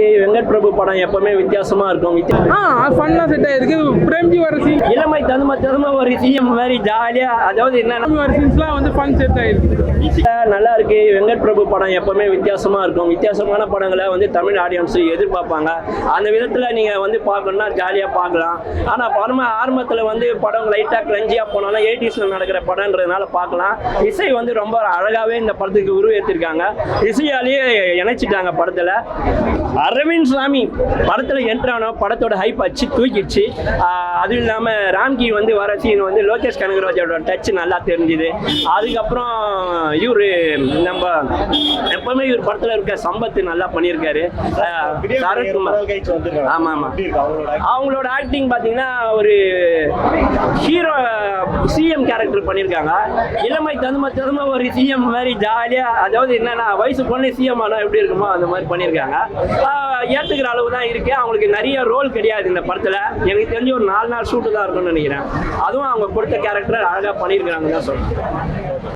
வெங்கட் பிரபு படம் எப்பவுமே வித்தியாசமா இருக்கும். ஃபன்னா செட் ஆயிருக்கு. பிரேம்ஜி வர சீன் இளமை ததும ஒரு சிஎம் மாதிரி ஜாலியா, அதாவது என்னன்னா வர சீன்ஸ்லாம் வந்து ஃபன் செட் ஆயிருக்கு. நல்லா இருக்கு. வெங்கட் பிரபு படம் எப்பவுமே வித்தியாசமா இருக்கும். வித்தியாசமான படங்களை வந்து தமிழ் ஆடியன்ஸ் எதிர்பார்ப்பாங்க. அந்த விதத்துல நீங்க வந்து பார்க்கணும்னா ஜாலியா பார்க்கலாம். ஆனா ஆரம்பத்துல வந்து படம் லைட்டா கிளஞ்சியா போனாலும் 80s நடக்கிற படம்ன்றதுனால பார்க்கலாம். இசை வந்து ரொம்ப அழகாவே இந்த படத்துக்கு உருவேற்றிருக்காங்க. இசையாலேயே இணைச்சிட்டாங்க படத்துல. அரவிந்த் சாமி படத்துல என்ட்ரானோ படத்தோட ஹைப் அச்சு தூக்கிடுச்சு. அதுவும் இல்லாம ராம்கி வந்து வர சீன் வந்து லோகேஷ் கனகராஜோட டச் நல்லா தெரிஞ்சுது. அதுக்கப்புறம் இவரு நம்ம எப்பவுமே இவர் படத்துல இருக்க சம்பத் நல்லா பண்ணியிருக்காரு. சரத்குமார் ஆமா ஆமா அவங்களோட ஆக்டிங் பாத்தீங்கன்னா ஒரு ஹீரோ சிஎம் கேரக்டர் பண்ணியிருக்காங்க. இளமை ததும ஒரு சிஎம் மாதிரி ஜாலியா, அதாவது என்னன்னா வயசு பொண்ணு சிஎம் ஆனா எப்படி இருக்குமோ அந்த மாதிரி பண்ணியிருக்காங்க. ஏத்துக்கிற அளவு தான் இருக்கு. அவங்களுக்கு நிறைய ரோல் கிடையாது இந்த படத்துல. எனக்கு தெரிஞ்சு ஒரு 4 நாள் ஷூட்டு தான் இருக்கும்னு நினைக்கிறேன். அதுவும் அவங்க கொடுத்த கேரக்டர் அழகா பண்ணியிருக்கிறாங்க தான் சொல்றேன்.